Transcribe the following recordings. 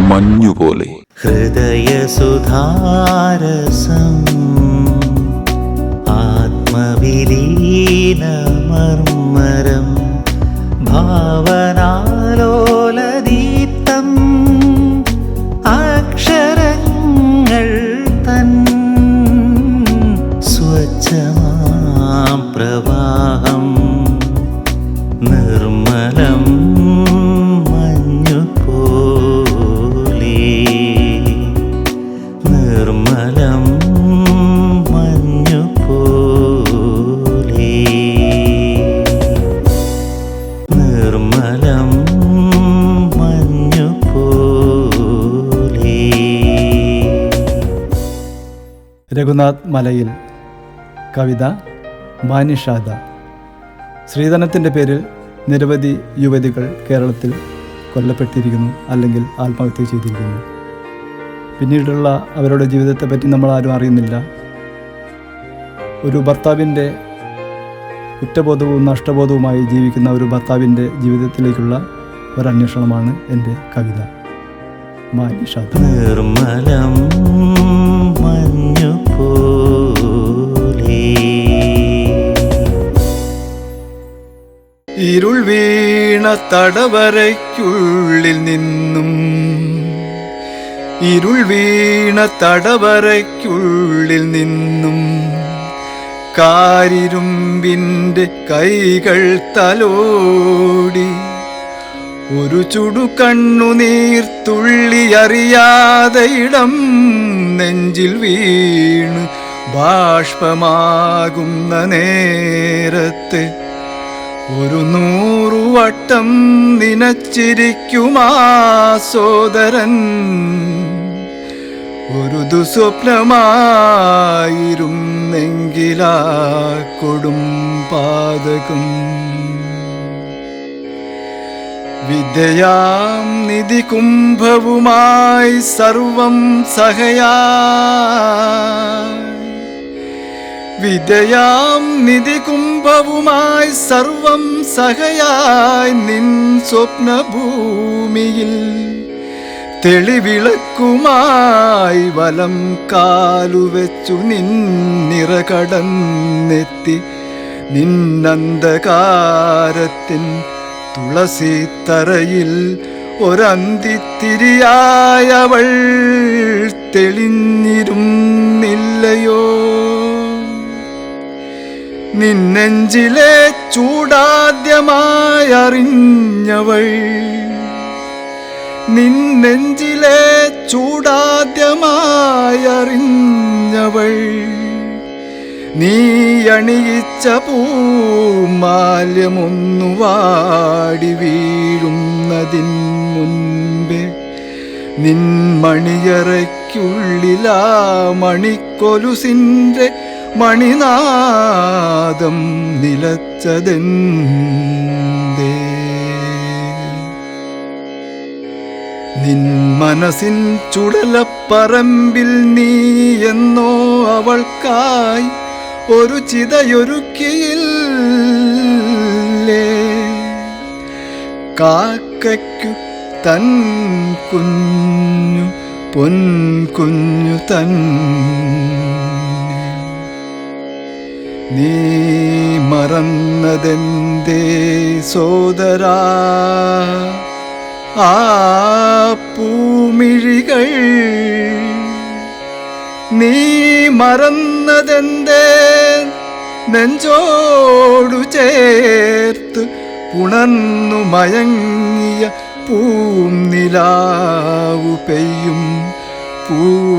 മഞ്ഞുപോലെ. ഹൃദയസുധാരസം ആത്മവിലീനമർമരം ഭാവനാലോലദീപ്തം അക്ഷരങ്ങൾ തൻ സ്വച്ഛമാം പ്രവാഹം നിർമ്മലം മഞ്ഞുപോലെ, നിർമ്മലം മഞ്ഞുപോലെ, നിർമ്മലം മഞ്ഞുപോലെ. രഘുനാഥ് മലയിൽ. കവിത മാനിഷാദ. സ്ത്രീധനത്തിൻ്റെ പേരിൽ നിരവധി യുവതികൾ കേരളത്തിൽ കൊല്ലപ്പെട്ടിരിക്കുന്നു, അല്ലെങ്കിൽ ആത്മഹത്യ ചെയ്തിരിക്കുന്നു. പിന്നീടുള്ള അവരുടെ ജീവിതത്തെപ്പറ്റി നമ്മൾ ആരും അറിയുന്നില്ല. ഒരു ഭർത്താവിൻ്റെ കുറ്റബോധവും നഷ്ടബോധവുമായി ജീവിക്കുന്ന ഒരു ഭർത്താവിൻ്റെ ജീവിതത്തിലേക്കുള്ള ഒരന്വേഷണമാണ് എൻ്റെ കവിത മാനിഷാദ. നിർമ്മലം മഞ്ഞുപോലെ, ഇരുൾ വീണ തടവറയ്ക്കുള്ളിൽ നിന്നും, ഇരുൾ വീണ തടവറയ്ക്കുള്ളിൽ നിന്നും കാരിരുമ്പിൻ്റെ കൈകൾ തലോടി ഒരു ചുടു കണ്ണുനീർത്തുള്ളി അറിയാതെ ഇടം നെഞ്ചിൽ വീണ് ബാഷ്പമാകുന്ന നേരത്തെ ഒരു 100 വട്ടം നിനച്ചിരിക്കുമാ സോദരൻ ഒരു ദുസ്വപ്നമായിരുന്നെങ്കിലാ കൊടും പാതകം. വിദ്യയാം നിധി കുംഭവുമായി സർവം സഹയായി, വിദ്യയാം നിധി കുംഭവുമായി സർവം സഹയായി നിൻ സ്വപ്നഭൂമിയിൽ തെളിവിളക്കുമായി വലം കാലുവെച്ചു നിന്നിറ കടന്നെത്തി നിന്നന്ധകാരത്തിൻ തുളസിത്തറയിൽ ഒരന്തിത്തിരിയായവൾ തെളിഞ്ഞിരുന്നില്ലയോ? നിന്നെഞ്ചിലെ ചൂടാദ്യമായി അറിഞ്ഞവൾ, നിന്നെഞ്ചിലെ ചൂടാദ്യമായി അറിഞ്ഞവൾ നീ അണിയിച്ച പൂമാല്യമൊന്നു വാടി വീഴുന്നതിൻ മുൻപേ നിൻ മണിയറയ്ക്കുള്ളിലാ മണിക്കൊലുസിൻ്റെ മണിനാദം നിലച്ചതെന്തേ? നിൻ മനസ്സിൻ ചുടലപ്പറമ്പിൽ നീ എന്നോ അവൾക്കായി ഒരു ചിതയൊരുക്കിയില്ലേ? കാക്കയ്ക്കു തൻ കുഞ്ഞു പൊൻകുഞ്ഞു തൻ നീ മറന്നതെന്തേ സോദരാ ആ പൂമിഴികൾ? നീ മറന്നതെന്തേ നെഞ്ചോടു ചേർത്ത് പുണർന്നു മയങ്ങിയ പൂനിലാവു പെയ്യും പൂക്കുളിരാവുകൾ?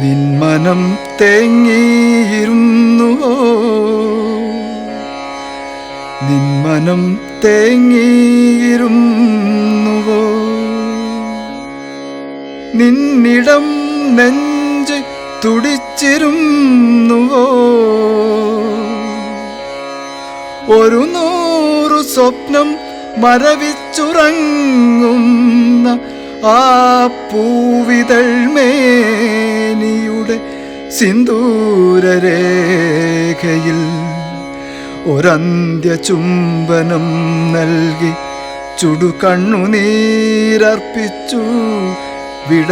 നിൻ മനം തേങ്ങിയിരുന്നുവോ? നിൻ മനം തേങ്ങിയിരുന്നുവോ? നിന്നിടം നെഞ്ച് തുടിച്ചിരുന്നുവോ? ഒരു 100 സ്വപ്നം മരവിച്ചുറങ്ങുന്ന ആ പൂവിതൾ മേനിയുടെ സിന്ദൂരരേഖയിൽ ഒരന്ത്യ ചുംബനം നൽകി ചുടുകണ്ണുനീരർപ്പിച്ചു വിട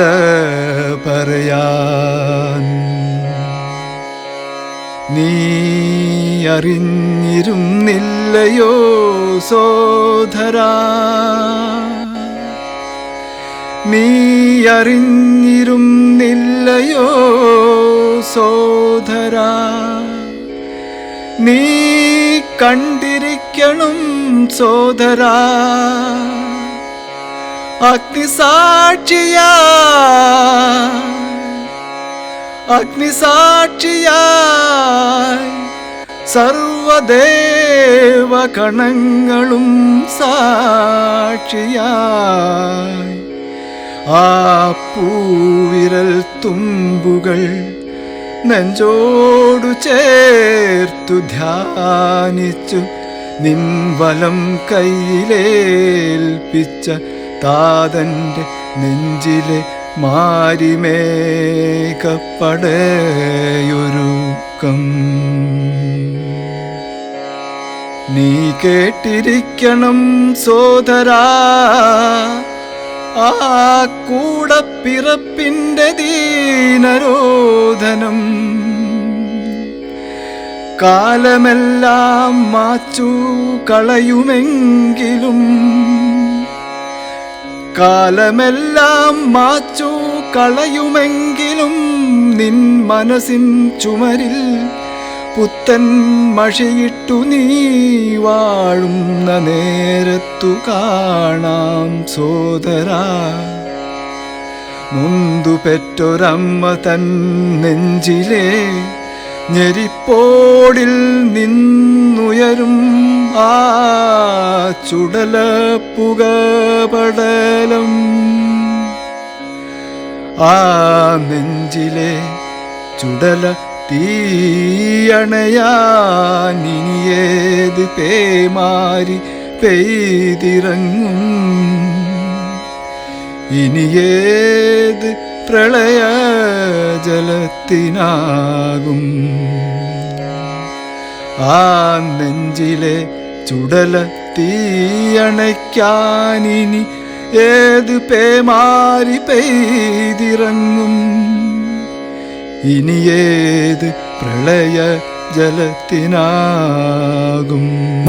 പറയാൻ. നീ അറിഞ്ഞിരുന്നില്ലയോ സോദരാ, നീ അറിഞ്ഞിരുന്നില്ലയോ സോദരാ, നീ കണ്ടിരിക്കണം സോദരാ, അഗ്നിസാക്ഷിയായി സർവദേവഗണങ്ങളും സാക്ഷിയായി ആ പൂവിരൽ തുമ്പുകൾ നെഞ്ചോടു ചേർത്തു ധ്യാനിച്ചു നിൻ വലം കയ്യിലേൽപ്പിച്ച താതൻ്റെ നെഞ്ചിലെ മാരിമേഘപ്പടയൊരുക്കം. നീ കേട്ടിരിക്കണം സോദരാ, ആ കൂടപ്പിറപ്പിൻ്റെ ദീനരോധനം. കാലമെല്ലാം മാച്ചു കളയുമെങ്കിലും, കാലമെല്ലാം മാച്ചു കളയുമെങ്കിലും നിൻ മനസ്സിൻ ചുമരിൽ പുത്തൻ മഷിയിട്ടു നീ വാഴുന്ന നേരത്തു കാണാം സോദരാ, നൊന്തു പെറ്റൊരമ്മ തൻ നെഞ്ചിലെ ഞെരിപ്പോടിൽ നിന്നുയരും ആ ചുടല പുകപടലം. ആ നെഞ്ചിലെ ചുടല തീയണയാൻ ഇനിയേത് പേമാരി പെയ്തിറങ്ങും, ഇനിയേത് പ്രളയ ജലത്തിനാകും. ആ നെഞ്ചിലെ ചുടല തീയണയ്ക്കാനിനി ഏത് പേമാരി പെയ്തിറങ്ങും, ഇനിയേത് പ്രളയ ജലത്തിനാകും.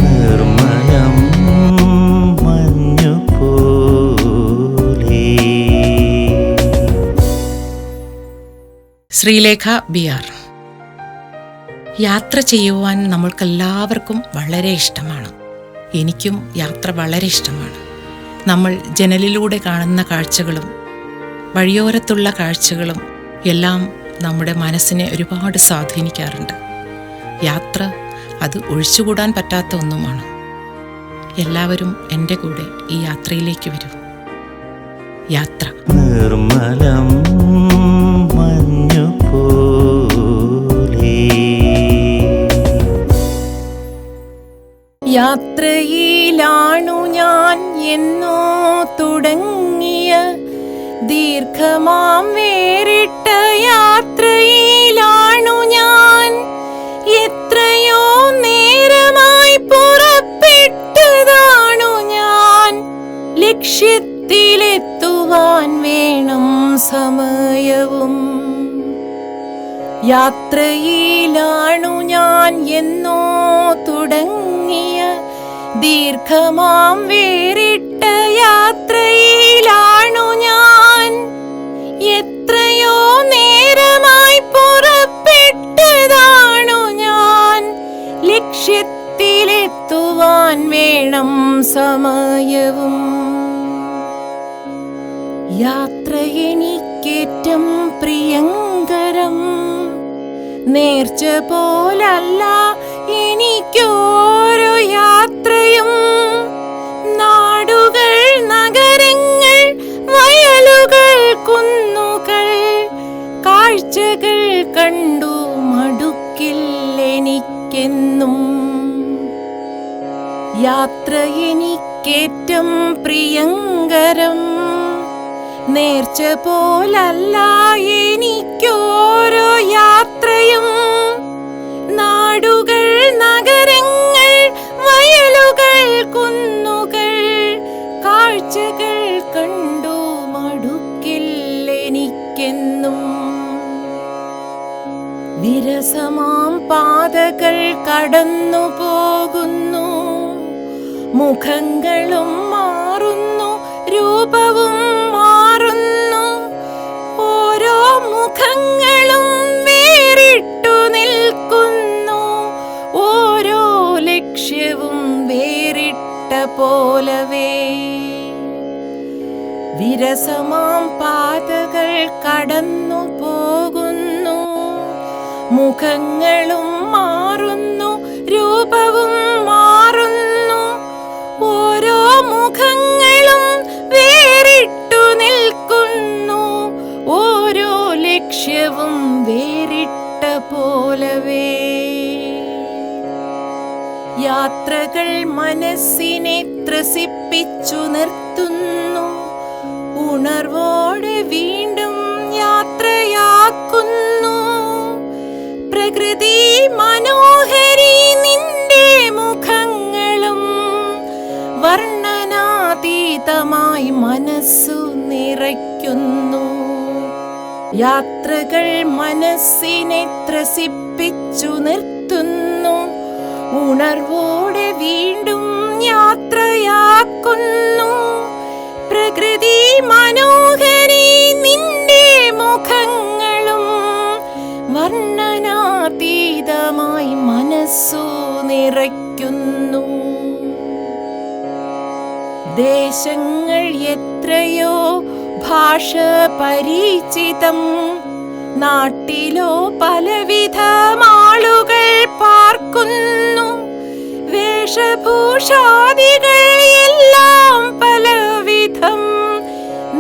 നിർമ്മലം മഞ്ഞുപോലെ. ശ്രീലേഖ ബി.ആർ. യാത്ര ചെയ്യുവാൻ നമ്മൾക്കെല്ലാവർക്കും വളരെ ഇഷ്ടമാണ്. എനിക്കും യാത്ര വളരെ ഇഷ്ടമാണ്. നമ്മൾ ജനലിലൂടെ കാണുന്ന കാഴ്ചകളും വഴിയോരത്തുള്ള കാഴ്ചകളും എല്ലാം നമ്മുടെ മനസ്സിനെ ഒരുപാട് സ്വാധീനിക്കാറുണ്ട്. യാത്ര അത് ഒഴിച്ചുകൂടാൻ പറ്റാത്ത ഒന്നുമാണ്. എല്ലാവരും എൻ്റെ കൂടെ ഈ യാത്രയിലേക്ക് വരൂ. യാത്ര നിർമ്മലം മഞ്ഞുപോലെ. യാത്രയിലാണു ഞാൻ എന്നോ തുടങ്ങിയ ദീർഘമാം വേറിട്ട യാത്രയിലാണു ഞാൻ. എത്രയോ നേരമായി പുറപ്പെട്ടതാണു ഞാൻ. ലക്ഷ്യത്തിലെത്തുവാൻ വേണം സമയവും. യാത്രയിലാണു ഞാൻ എന്നോ തുടങ്ങിയ ദീർഘമാം വേറിട്ട യാത്രയിലാണു ഞാൻ. എത്രയോ നേരമായി പുറപ്പെട്ടതാണു ഞാൻ. ലക്ഷ്യത്തിലെത്തുവാൻ വേണം സമയവും. യാത്ര എനിക്കേറ്റം പ്രിയങ്കരം. നേർച്ച പോലല്ല എനിക്കോരോ യാത്രയും. നാടുകൾ, നഗരങ്ങൾ, വയലുകൾ, കുന്നുകൾ, കാഴ്ചകൾ കണ്ടു മടുക്കില്ലെനിക്കെന്നും. യാത്ര എനിക്കേറ്റം പ്രിയങ്കരം. നേർച്ച പോലല്ല എനിക്കോരോ യാത്രയും. നാടുകൾ, നഗരങ്ങൾ, വിരസമാം പാതകൾ കടന്നു പോകുന്നു, മുഖങ്ങളും മാറുന്നു, രൂപവും മാറുന്നു. ഓരോ മുഖങ്ങളും വേറിട്ടു നിൽക്കുന്നു, ഓരോ ലക്ഷ്യവും വേറിട്ട പോലവേ. വിരസമാം പാതകൾ കടന്നു പോകുന്നു, മുഖങ്ങളും മാറുന്നു, രൂപവും മാറുന്നു. ഓരോ മുഖങ്ങളും വേറിട്ടു നിൽക്കുന്നു, ഓരോ ലക്ഷ്യവും വേറിട്ട പോലവേ. യാത്രകൾ മനസ്സിനെ ത്രസിപ്പിച്ചു നിർത്തുന്നു, ഉണർവോടെ വീണ്ടും യാത്രയാക്കുന്നു. പ്രകൃതി മനോഹരി നിന്റെ മുഖങ്ങളും, വർണ്ണനാതീതമായി മനസ്സു നിറയ്ക്കുന്നു. യാത്രകൾ മനസ്സിനെ ത്രസിപ്പിച്ചു നിർത്തുന്നു, ഉണർവോടെ വീണ്ടും യാത്രയാക്കുന്നു. പ്രകൃതി മനോഹരി നിന്റെ മുഖങ്ങളും, വർണ്ണനാതീതമായി മനസ്സു നിറയ്ക്കുന്നു. ദേശങ്ങൾ എത്രയോ ഭാഷ പരിചിതം, നാട്ടിലോ പലവിധമാളുകൾ പാർക്കുന്നു. വേഷഭൂഷാദികൾ എല്ലാം പലവിധം,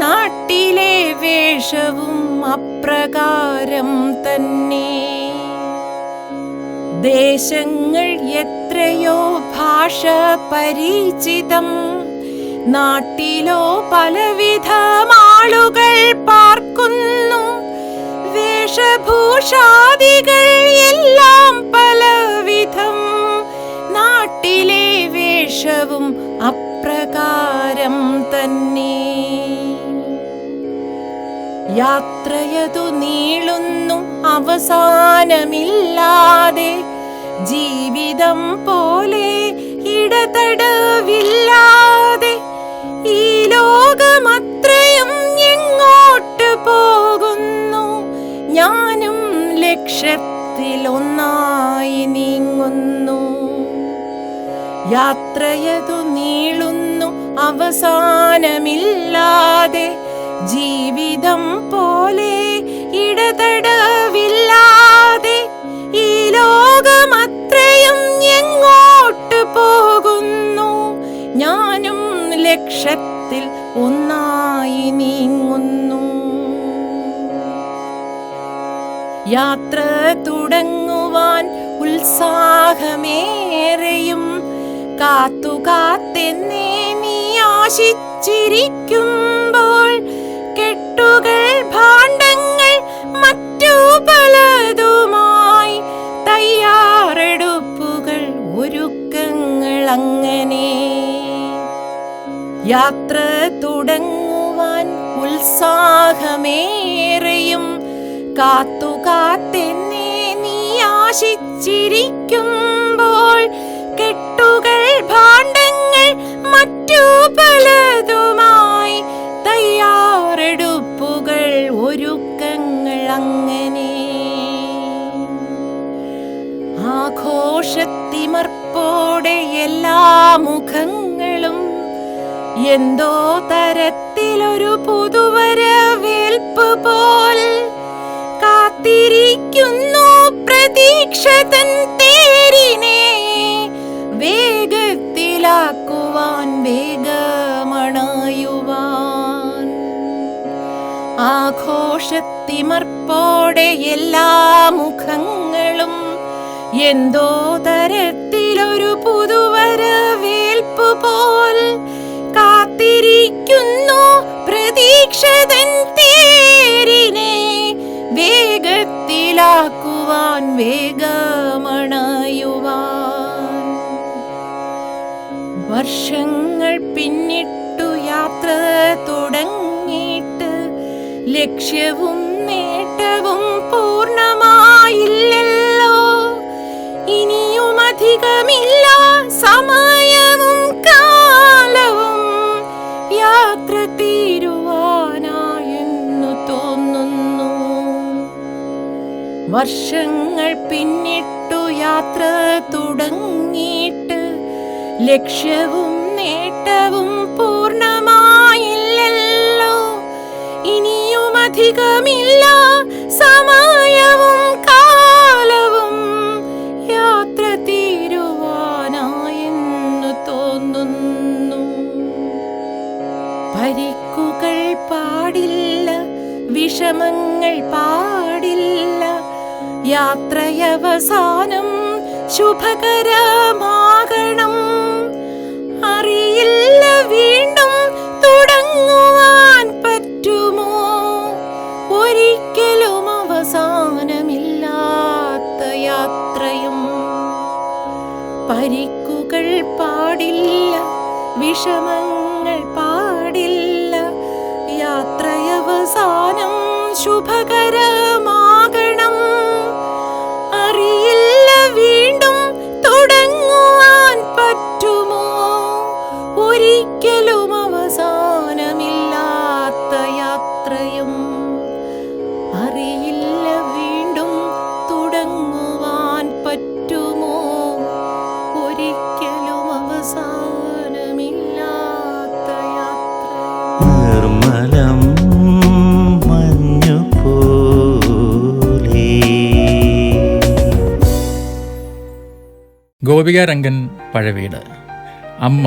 നാട്ടിലെ വേഷവും അപ്രകാരം തന്നെ. ദേശങ്ങൾ എത്രയോ ഭാഷ പരിചിതം, നാട്ടിലോ പലവിധമാളുകൾ പാർക്കുന്നു. വേഷഭൂഷാദികൾ എല്ലാം പലവിധം, നാട്ടിലെ വേഷവും അപ്രകാരം തന്നെ. യാത്രയതു നീളുന്നു അവസാനമില്ലാതെ, ജീവിതം പോലെ ഇടതടവില്ലാതെ. ഈ ലോകമത്രയും എങ്ങോട്ട് പോകുന്നു, ഞാനും ലക്ഷ്യത്തിലൊന്നായി നീങ്ങുന്നു. യാത്രയതു നീളുന്നു അവസാനമില്ലാതെ, ജീവിതം പോലെ ഇടതടവില്ലാതെ. ഈ ലോകമത്രയും എങ്ങോട്ട് പോകുന്നു, ഞാനും ലക്ഷ്യത്തിൽ ഒന്നായി നീങ്ങുന്നു. യാത്ര തുടങ്ങുവാൻ ഉത്സാഹമേറെയും, കാത്തുകാത്തെന്നെ നീ ആശിച്ചിരിക്കുമ്പോൾ, കെട്ടുകൾ ഭാണ്ഡങ്ങൾ മറ്റു പലതുമായി, തയ്യാറെടുപ്പുകൾ ഒരുക്കങ്ങൾ അങ്ങനെ. യാത്ര തുടങ്ങുവാൻ ഉത്സാഹമേറെയും, കാത്തുകാത്തെന്നെ നീ ആശിച്ചിരിക്കുമ്പോൾ, കെട്ടുകൾ ഭാണ്ഡങ്ങൾ മറ്റു പലതുമായി, തയ്യാറെടുപ്പുകൾ ഒരുക്കങ്ങൾ അങ്ങനെ. ആഘോഷത്തിമർപ്പോടെ എല്ലാ മുഖങ്ങളും എന്തോ തരത്തിലൊരു പുതുവരവേൽപ്പ് പോൽ കാത്തിരിക്കുന്നു പ്രതീക്ഷതൻ തേരിനെ. വേഗത്തിലാക്കുവാൻ, വേഗമണയുവാൻ. ആഘോഷത്തിമർപ്പോടെ എല്ലാ മുഖങ്ങളും എന്തോ തരത്തിലൊരു പുതുവരവേൽപ്പ് പോൽ കാത്തിരിക്കുന്നു പ്രതീക്ഷതൻ തേരിനെ. വേഗത്തിലാക്കുവാൻ, വേഗമണയുവാൻ. വർഷങ്ങൾ പിന്നിട്ടു യാത്ര തുടങ്ങിയിട്ട്, ലക്ഷ്യവും നേട്ടവും പൂർണ്ണമായില്ലല്ലോ. അധികമില്ല സമയവും കാലവും യാത്ര തീരുവാനായെന്നു തോന്നുന്നു. വർഷങ്ങൾ പിന്നിട്ടു യാത്ര തുടങ്ങിയിട്ട് ലക്ഷ്യവും നേട്ടവും പൂർണ്ണമായില്ലല്ലോ. ഇനിയും അധികമില്ല സമയവും കാലവും യാത്ര തീരുവാനായെന്നു തോന്നുന്നു. പരിക്കുകൾ പാടില്ല, വിഷമങ്ങൾ പാടില്ല, യാത്രയവസാനം ശുഭകരമാകണം. അറിയില്ല വീണ്ടും തുടങ്ങുവാൻ പറ്റുമോ, ഒരിക്കലും അവസാനമില്ലാത്ത യാത്രയും. പരിക്കുകൾ പാടില്ല, വിഷമങ്ങൾ പാടില്ല, യാത്രയവസാനം ശുഭകരമാകണം. അറിയില്ല വീണ്ടും തുടങ്ങുവാൻ പറ്റുമോ, ഒരിക്കലും അവസാനമില്ലാത്ത യാത്രയും. അറിയില്ല വീണ്ടും തുടങ്ങുവാൻ പറ്റുമോ, ഒരിക്കലും അവസാനമില്ലാത്ത യാത്രയും. നിർമ്മലം മഞ്ഞുപോലെ. ഗോപികാരംഗൻ പഴവീട്. അമ്മ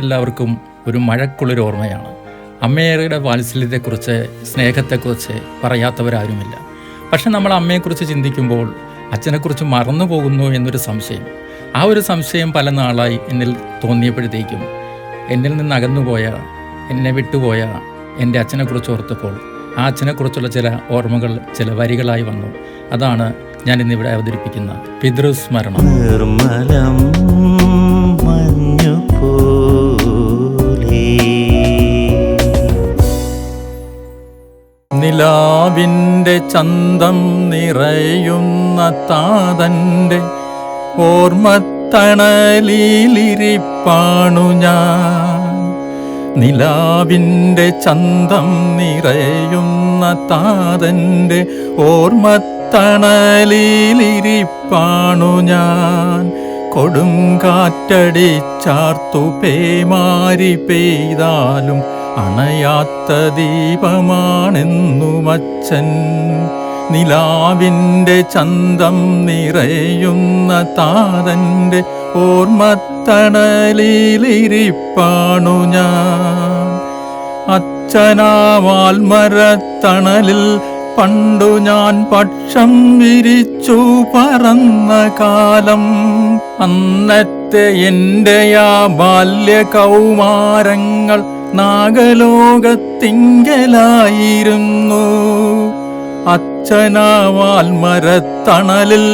എല്ലാവർക്കും ഒരു മഴക്കുള്ളൊരു ഓർമ്മയാണ്. അമ്മയുടെ വാത്സല്യത്തെക്കുറിച്ച്, സ്നേഹത്തെക്കുറിച്ച് പറയാത്തവരാരുമില്ല. പക്ഷെ നമ്മൾ അമ്മയെക്കുറിച്ച് ചിന്തിക്കുമ്പോൾ അച്ഛനെക്കുറിച്ച് മറന്നു പോകുന്നു എന്നൊരു സംശയം. ആ ഒരു സംശയം പല നാളായി എന്നിൽ തോന്നിയപ്പോഴത്തേക്കും എന്നിൽ നിന്ന് അകന്നുപോയ, എന്നെ വിട്ടുപോയ എൻ്റെ അച്ഛനെക്കുറിച്ച് ഓർത്തപ്പോൾ ആ അച്ഛനെക്കുറിച്ചുള്ള ചില ഓർമ്മകൾ ചില വരികളായി വന്നു. അതാണ് ഞാൻ ഇന്നിവിടെ അവതരിപ്പിക്കുന്ന പിതൃസ്മരണം. നിർമ്മലം മഞ്ഞുപോലെ. നിലാവിൻ്റെ ചന്തം നിറയുന്ന താതൻ്റെ ഓർമ്മത്തണലിലിരിപ്പാണു ഞാൻ. നിലാവിൻ്റെ ചന്തം നിറയുന്ന താതൻ്റെ ഓർമ്മത്തണലിലിരിപ്പാണു ഞാൻ. കൊടുങ്കാറ്റടിച്ചാർത്തു പേമാരി പെയ്താലും അണയാത്ത ദീപമാണെന്നുമച്ഛൻ. നിലാവിൻ്റെ ചന്തം നിറയുന്ന താതൻ്റെ ഓർമ്മത്തണലിലിരിപ്പാണു ഞാൻ. അച്ഛനാവാൽമരത്തണലിൽ പണ്ടു ഞാൻ പക്ഷം വിരിച്ചു പറന്ന കാലം. അന്നത്തെ എൻ്റെ ആ ബാല്യകൗമാരങ്ങൾ നാഗലോകത്തിങ്കലായിരുന്നു. അച്ഛനാവാൽമരത്തണലിൽ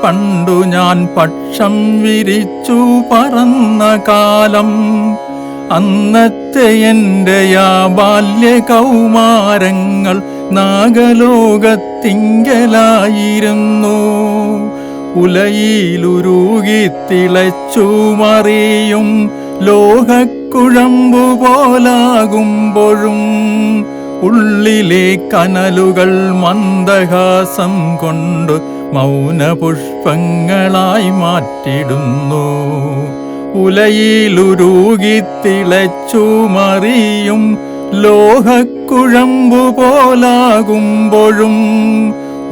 പണ്ടു ഞാൻ പക്ഷം വിരിച്ചു പറന്ന കാലം. അന്നത്തെ എൻ്റെ ആ ബാല്യകൗമാരങ്ങൾ നാഗലോകത്തിങ്കലായിരുന്നു. ഉലയിലുരുകി തിളച്ചു മറിയും ലോഹക്കുഴമ്പു പോലാകുമ്പോഴും ഉള്ളിലെ കനലുകൾ മന്ദഹാസം കൊണ്ട് മൗനപുഷ്പങ്ങളായി മാറ്റിടുന്നു. ഉലയിലുരുകി തിളച്ചു മറിയും ലോഹക്കുഴമ്പു പോലാകുമ്പോഴും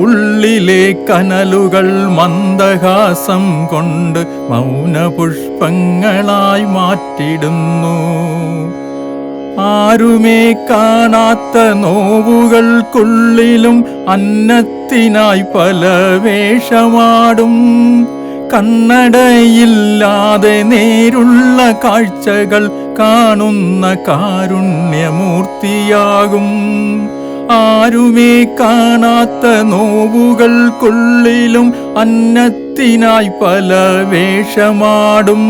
ഉള്ളിലെ കനലുകൾ മന്ദഹാസം കൊണ്ട് മൗനപുഷ്പങ്ങളായി മാറ്റിടുന്നു. ആരുമേ കാണാത്ത നോവുകൾക്കുള്ളിലും അന്നത്തിനായി പല വേഷമാടും. കണ്ണടയില്ലാതെ നേരുള്ള കാഴ്ചകൾ കാണുന്ന കാരുണ്യമൂർത്തിയാകും. ആരുമേ കാണാത്ത നോവുകൾക്കുള്ളിലും അന്നത്തിനായി പല വേഷമാടും.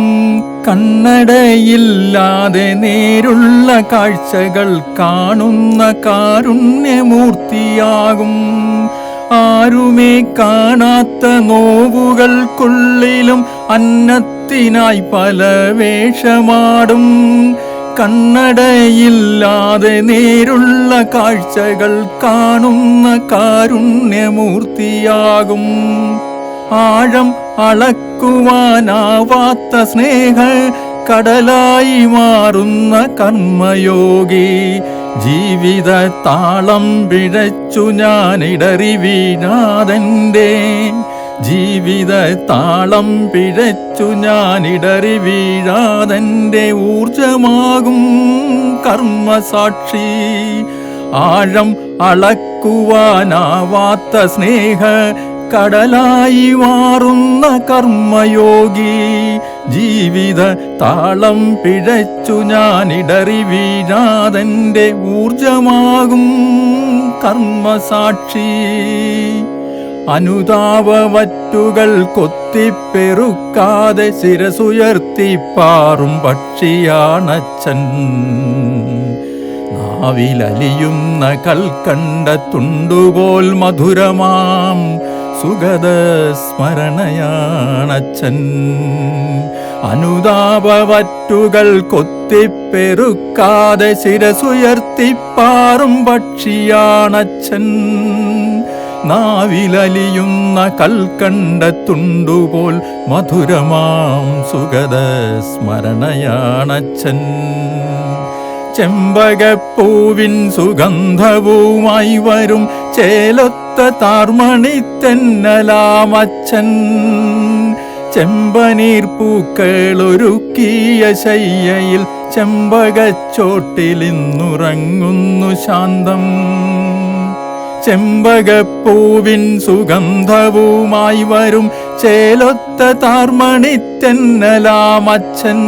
കണ്ണടയില്ലാതെ നേരുള്ള കാഴ്ചകൾ കാണുന്ന കാരുണ്യമൂർത്തിയാകും. ആരുമേ കാണാത്ത നോവുകൾക്കുള്ളിലും അന്നത്തിനായി പല വേഷമാടും. കണ്ണടയില്ലാതെ നേരുള്ള കാഴ്ചകൾ കാണുന്ന കാരുണ്യമൂർത്തിയാകും. ആഴം അളക്കുവാനാവാത്ത സ്നേഹ കടലായി മാറുന്ന കർമ്മയോഗി. ജീവിത താളം പിഴച്ചു ഞാനിടറി വീഴാതെൻ്റെ, ജീവിത താളം പിഴച്ചു ഞാനിടറി വീഴാതെൻ്റെ ഊർജമാകും കർമ്മസാക്ഷി. ആഴം അളക്കുവാനാവാത്ത സ്നേഹ കടലായി മാറുന്ന കർമ്മയോഗി. ജീവിത താളം പിഴച്ചു ഞാനിടറി വീഴാതെൻ്റെ ഊർജമാകും കർമ്മസാക്ഷി. അനുതാപവറ്റുകൾ കൊത്തിപ്പെറുക്കാതെ ശിരസുയർത്തിപ്പാറും പക്ഷിയാണച്ഛൻ. നാവിലലിയുന്ന കൽക്കണ്ട തുണ്ടുപോൽ മധുരമാം സുഗത സ്മരണയാണച്ഛൻ. അനുതാപവറ്റുകൾ കൊത്തിപ്പെറുക്കാതെ ശിരസുയർത്തിപ്പാറും പക്ഷിയാണച്ഛൻ. നാവിലലിയുന്ന കൽക്കണ്ട തുണ്ടുപോൽ മധുരമാം സുഗത സ്മരണയാണച്ഛൻ. ചെമ്പകപ്പൂവിൻ സുഗന്ധവുമായി വരും ചേലൊത്ത താർമണിത്തെന്നലാമച്ഛൻ. ചെമ്പനീർ പൂക്കളൊരുക്കിയ ശയ്യയിൽ ചെമ്പകച്ചോട്ടിലിന്നുറങ്ങുന്നു ശാന്തം. ചെമ്പകപ്പൂവിൻ സുഗന്ധവുമായി വരും ചേലൊത്ത താർമണിത്തെന്നലാമച്ഛൻ.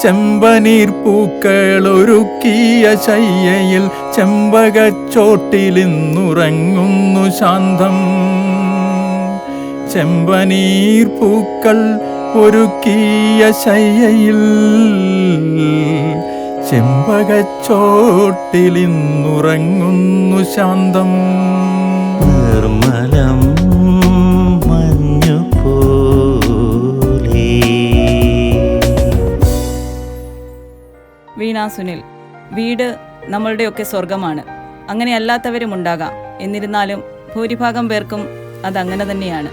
ചെമ്പനീർ പൂക്കളൊരുക്കിയ ശയ്യയിൽ ചെമ്പകച്ചോട്ടിലിന്നുറങ്ങുന്നു ശാന്തം. ചെമ്പനീർ പൂക്കൾ ഒരുക്കിയ ശയ്യയിൽ ചെമ്പകച്ചോട്ടിലിന്നുറങ്ങുന്നു ശാന്തം. നിർമ്മലം മഞ്ഞുപോലെ. വീണ സുനിൽ, വീട് നമ്മളുടെയൊക്കെ സ്വർഗമാണ്. അങ്ങനെ അല്ലാത്തവരും ഉണ്ടാകാം. എന്നിരുന്നാലും ഭൂരിഭാഗം പേർക്കും അതങ്ങനെ തന്നെയാണ്.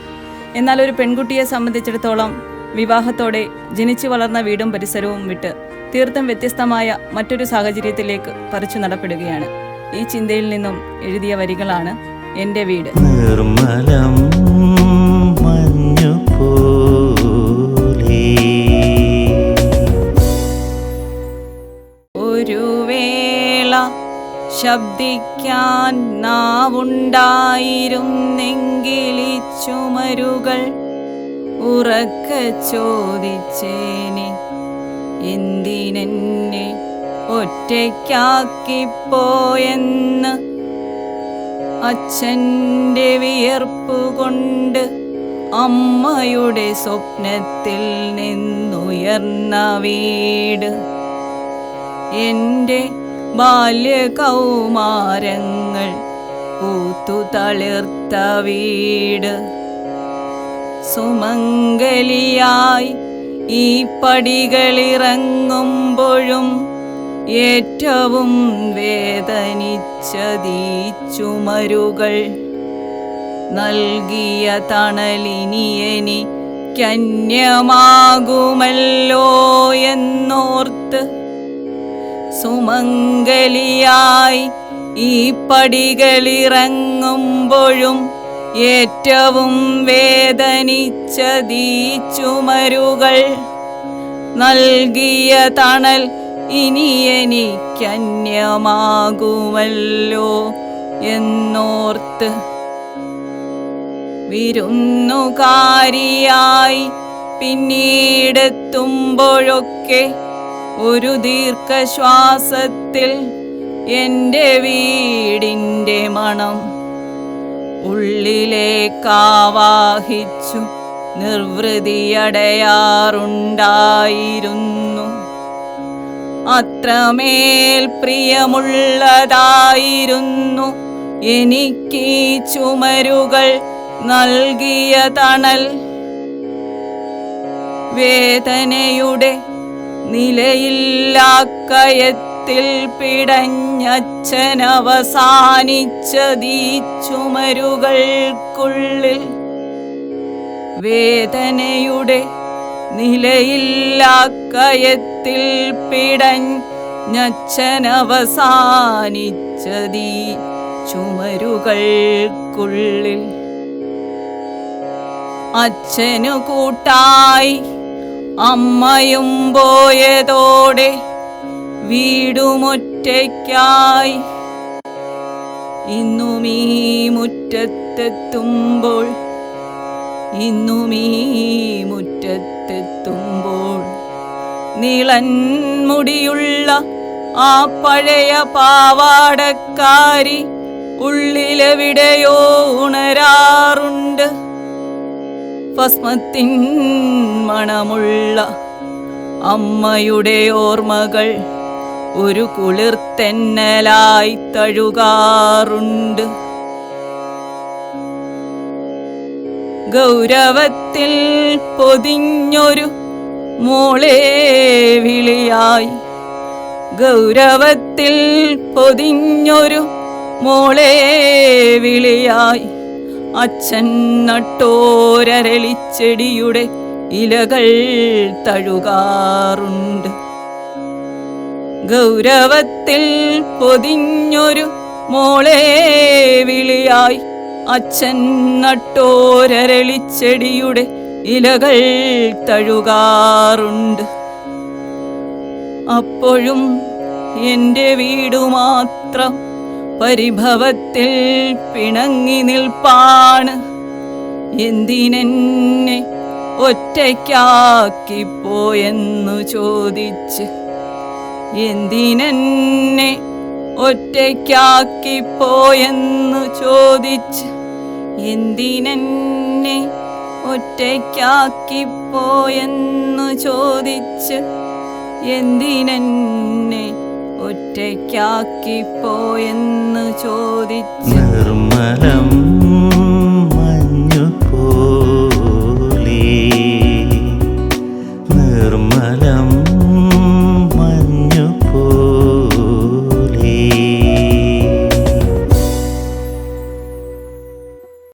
എന്നാൽ ഒരു പെൺകുട്ടിയെ സംബന്ധിച്ചിടത്തോളം വിവാഹത്തോടെ ജനിച്ചു വളർന്ന വീടും പരിസരവും വിട്ട് തീർത്തും വ്യത്യസ്തമായ മറ്റൊരു സാഹചര്യത്തിലേക്ക് പറിച്ചു നടപ്പെടുകയാണ്. ഈ ചിന്തയിൽ നിന്നും എഴുതിയ വരികളാണ് എൻ്റെ വീട്. നിർമ്മലം മഞ്ഞുപോലെ. ഒരു വേള ശബ്ദിക്കാൻ നാവുണ്ടായിരുന്നെങ്കിലീ ചുമരുകൾ ഉറക്കെ ചോദിച്ചേനെ, എന്തിനെന്നെ ഒറ്റയ്ക്കാക്കിപ്പോയെന്ന്. അച്ഛൻ്റെ വിയർപ്പുകൊണ്ട് അമ്മയുടെ സ്വപ്നത്തിൽ നിന്നുയർന്ന വീട്, എൻ്റെ ബാല്യകൗമാരങ്ങൾ പൂത്തു തളിർത്ത വീട്. സുമംഗലിയായി ഈ പടികളിറങ്ങുമ്പോഴും ഏറ്റവും വേദനിച്ചതീ ചുമരുകൾ. നൽകിയ തണലിനി എനിക്കന്യമാകുമല്ലോ എന്നോർത്ത്. സുമംഗലിയായി ഈ പടികളിറങ്ങുമ്പോഴും ഏറ്റവും വേദനിച്ചതീ ചുമരുകൾ. നൽകിയ തണൽ ഇനി എനിക്കന്യമാകുമല്ലോ എന്നോർത്ത്. വിരുന്നുകാരിയായി പിന്നീടെത്തുമ്പോഴൊക്കെ ഒരു ദീർഘശ്വാസത്തിൽ എൻ്റെ വീടിൻ്റെ മണം ഉള്ളിലേക്കാവാഹിച്ചു നിർവൃതിയടയാറുണ്ടായിരുന്നു. അത്രമേൽ പ്രിയമുള്ളതായിരുന്നു എനിക്കീ ചുമരുകൾ നൽകിയ തണൽ. വേദനയുടെ നിലയില്ലാക്കയത്തിൽ പിടഞ്ഞച്ഛനവസാനിച്ചതീ ചുമരുകൾക്കുള്ളിൽ. വേദനയുടെ നിലയില്ലാക്കയത്തിൽ പിടഞ്ഞച്ഛനവസാനിച്ചതീ ചുമരുകൾക്കുള്ളിൽ. അച്ഛനു കൂട്ടായി അമ്മയും പോയതോടെ വീടുമൊറ്റയ്ക്കായി. ഇന്നുമീ മുറ്റത്തെത്തുമ്പോൾ നീളൻ മുടിയുള്ള ആ പഴയ പാവാടക്കാരി ഉള്ളിലെവിടെയോ ഉണരാറുണ്ട്. ഭസ്മത്തിൻ മണമുള്ള അമ്മയുടെ ഓർമ്മകൾ ഒരു കുളിർത്തെന്നലായി തഴുകാറുണ്ട്. ഗൗരവത്തിൽ പൊതിഞ്ഞൊരു മോളെ വിളിയായി. ഗൗരവത്തിൽ പൊതിഞ്ഞൊരു മോളെ വിളിയായി. അച്ഛൻ നട്ടോരരളിച്ചെടിയുടെ ഇലകൾ തഴുകാറുണ്ട്. ഗൗരവത്തിൽ പൊതിഞ്ഞൊരു മോളെ വിളിയായി. അച്ഛൻ നട്ടോരരളിച്ചെടിയുടെ ഇലകൾ തഴുകാറുണ്ട്. അപ്പോഴും എൻ്റെ വീടു മാത്രം പരിഭവത്തിൽ പിണങ്ങി നിൽപ്പാണ്. എന്തിനെന്നെ ഒറ്റയ്ക്കാക്കിപ്പോയെന്നു ചോദിച്ച്. എന്തിനെന്നെ ഒറ്റയ്ക്കാക്കിപ്പോയെന്നു ചോദിച്ച്. എന്തിനെന്നെ ഒറ്റയ്ക്കാക്കിപ്പോയെന്നു ചോദിച്ച്. എന്തിനെന്നെ ഒറ്റയ്ക്കാക്കിപ്പോയെന്നു ചോദിച്ച്. നിർമ്മലം